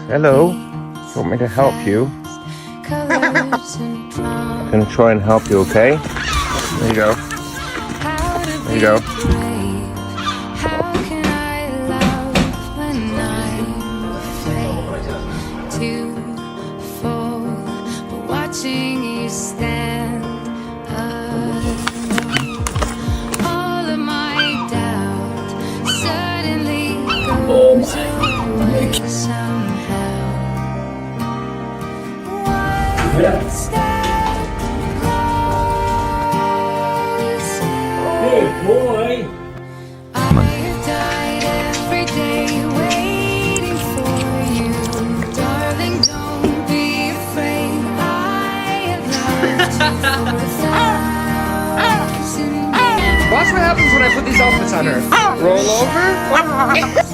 Hello. You want me to help you? I'm gonna try and help you, okay? There you go. There you go. Watching you stand all of my doubt suddenly goes away somehow. One step closer. Good boy. I have died every day waiting for you, darling. Don't be afraid. I have loved you for 1,000 years. Watch what happens when I put these outfits on her. Roll over.